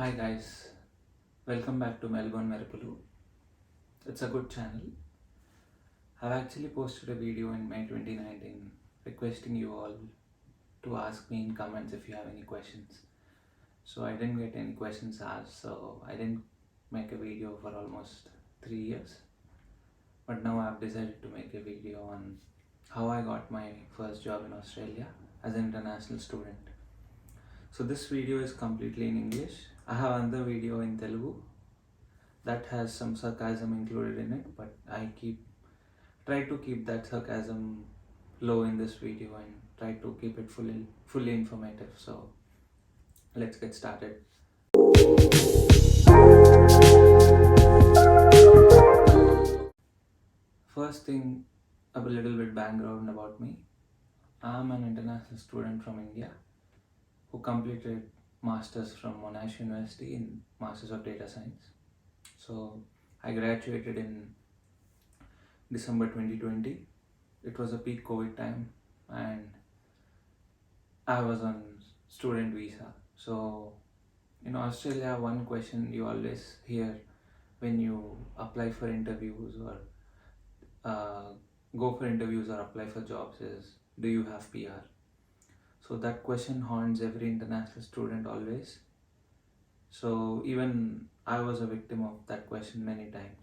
Hi guys, welcome back to Melbourne. It's a good channel. I've actually posted a video in May 2019 requesting you all to ask me in comments if you have any questions. So I didn't get any questions asked, so I didn't make a video for almost 3 years. But now I've decided to make a video on how I got my first job in Australia as an international student. So this video is completely in English. I have another video in Telugu that has some sarcasm included in it, but I try to keep that sarcasm low in this video and try to keep it fully informative. So let's get started. First thing, a little bit background about me. I'm an international student from India who completed masters from Monash University in Masters of Data Science. So I graduated in December 2020. It was a peak COVID time and I was on student visa. So in Australia, one question you always hear when you apply for interviews or uh, go for interviews or apply for jobs is, do you have PR? So that question haunts every international student always. So even I was a victim of that question many times.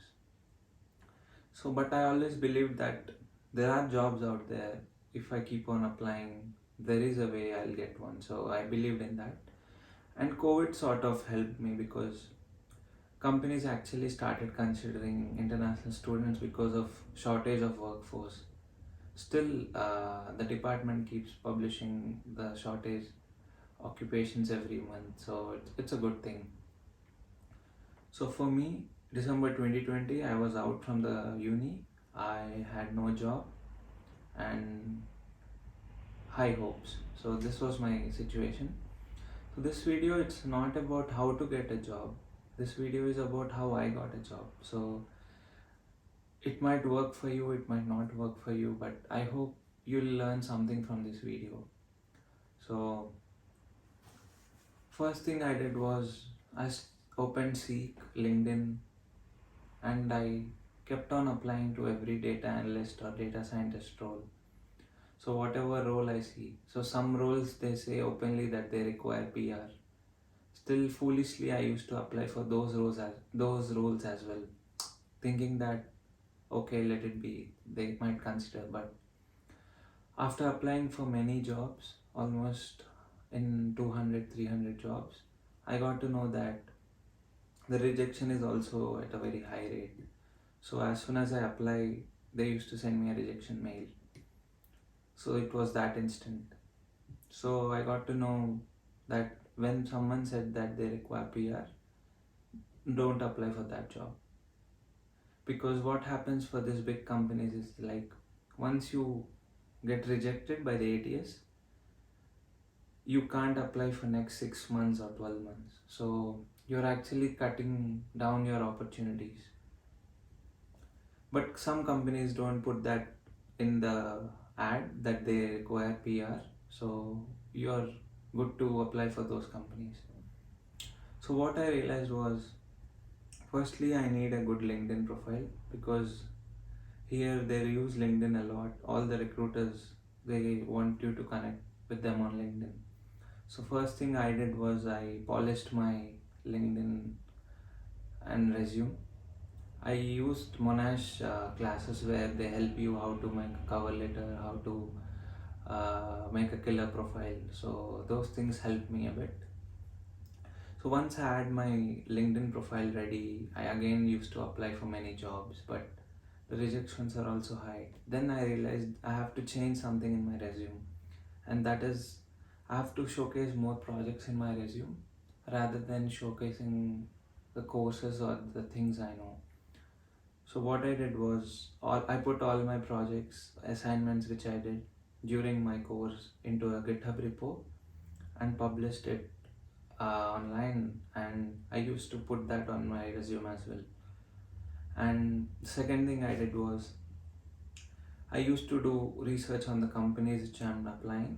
So, but I always believed that there are jobs out there. If I keep on applying, there is a way I'll get one. So I believed in that. And COVID sort of helped me because companies actually started considering international students because of shortage of workforce. Still, the department keeps publishing the shortage occupations every month. So it's a good thing. So for me, December 2020, I was out from the uni. I had no job and high hopes. So this was my situation. So this video, it's not about how to get a job. This video is about how I got a job. So it might work for you, it might not work for you, but I hope you'll learn something from this video. So first thing I did was opened Seek, LinkedIn, and I kept on applying to every data analyst or data scientist role. So whatever role I see, so some roles they say openly that they require PR. Still foolishly I used to apply for those roles as well, thinking that okay, let it be, they might consider. But after applying for many jobs, almost in 200-300 jobs, I got to know that the rejection is also at a very high rate. So as soon as I apply, they used to send me a rejection mail. So it was that instant. So I got to know that when someone said that they require PR, don't apply for that job. Because what happens for these big companies is like once you get rejected by the ATS, you can't apply for next 6 months or 12 months. So you're actually cutting down your opportunities. But some companies don't put that in the ad that they require PR. So you're good to apply for those companies. So what I realized was, firstly, I need a good LinkedIn profile because here they use LinkedIn a lot. All the recruiters, they want you to connect with them on LinkedIn. So first thing I did was I polished my LinkedIn and resume. I used Monash classes where they help you how to make a cover letter, how to make a killer profile. So those things helped me a bit. So once I had my LinkedIn profile ready, I again used to apply for many jobs, but the rejections are also high. Then I realized I have to change something in my resume, and that is I have to showcase more projects in my resume rather than showcasing the courses or the things I know. So what I did was I put all my projects, assignments which I did during my course into a GitHub repo and published it online, and I used to put that on my resume as well. And the second thing I did was I used to do research on the companies which I'm applying,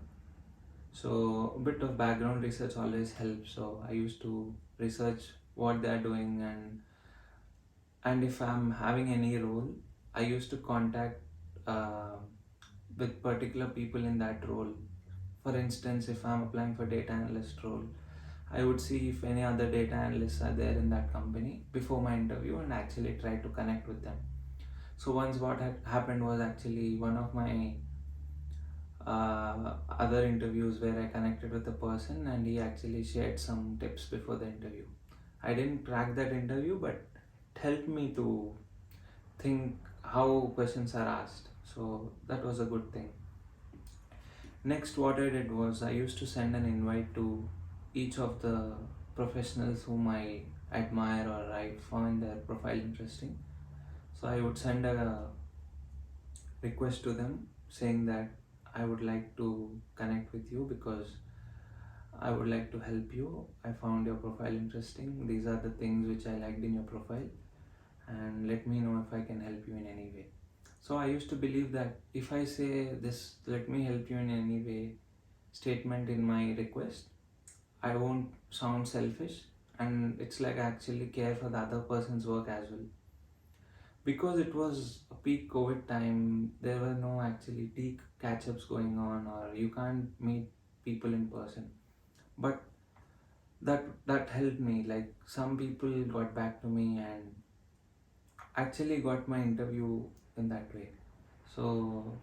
So a bit of background research always helps. So I used to research what they are doing, and if I'm having any role, I used to contact uh, with particular people in that role. For instance, if I'm applying for data analyst role, I would see if any other data analysts are there in that company before my interview and actually try to connect with them. So once what had happened was actually one of my other interviews where I connected with a person and he actually shared some tips before the interview. I didn't crack that interview, but it helped me to think how questions are asked. So that was a good thing. Next, what I did was I used to send an invite to each of the professionals whom I admire or I find their profile interesting. So I would send a request to them saying that I would like to connect with you because I would like to help you. I found your profile interesting. These are the things which I liked in your profile, and let me know if I can help you in any way. So I used to believe that if I say this, let me help you in any way statement in my request, I won't sound selfish, and it's like I actually care for the other person's work as well. Because it was a peak COVID time, there were no actually peak catch ups going on, or you can't meet people in person. But that helped me. Like some people got back to me and actually got my interview in that way. So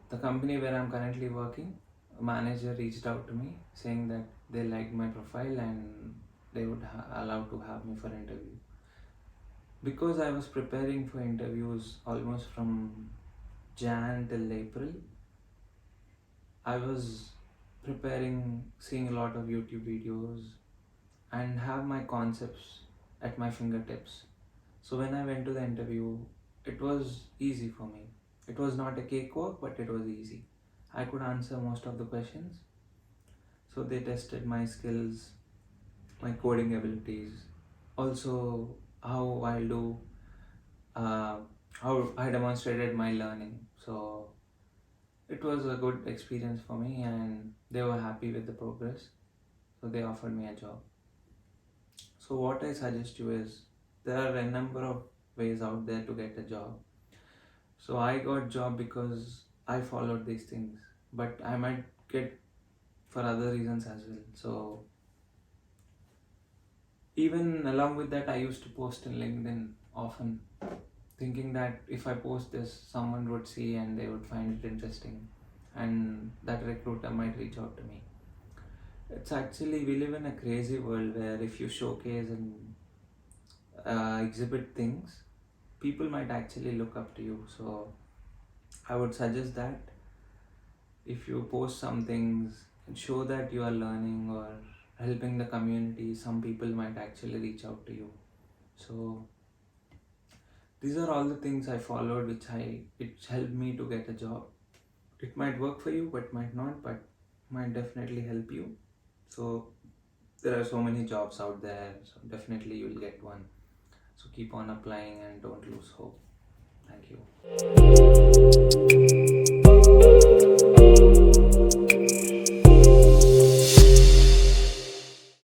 the company where I'm currently working, a manager reached out to me saying that they liked my profile and they would allow to have me for interview. Because I was preparing for interviews almost from Jan till April, I was preparing, seeing a lot of YouTube videos, and have my concepts at my fingertips. So when I went to the interview, it was easy for me. It was not a cakewalk, but it was easy. I could answer most of the questions. So they tested my skills, my coding abilities, also how I do, uh, how I demonstrated my learning. So it was a good experience for me, and they were happy with the progress. So they offered me a job. So what I suggest you is there are a number of ways out there to get a job. So I got job because I followed these things, but I might get for other reasons as well. So even along with that, I used to post in LinkedIn often, thinking that if I post this, someone would see and they would find it interesting, and that recruiter might reach out to me. It's actually, we live in a crazy world where if you showcase and exhibit things, people might actually look up to you. So I would suggest that if you post some things and show that you are learning or helping the community, some people might actually reach out to you. So these are all the things I followed, which helped me to get a job. It might work for you, but might not, but might definitely help you. So there are so many jobs out there, so definitely you'll get one. So keep on applying and don't lose hope. Thank you.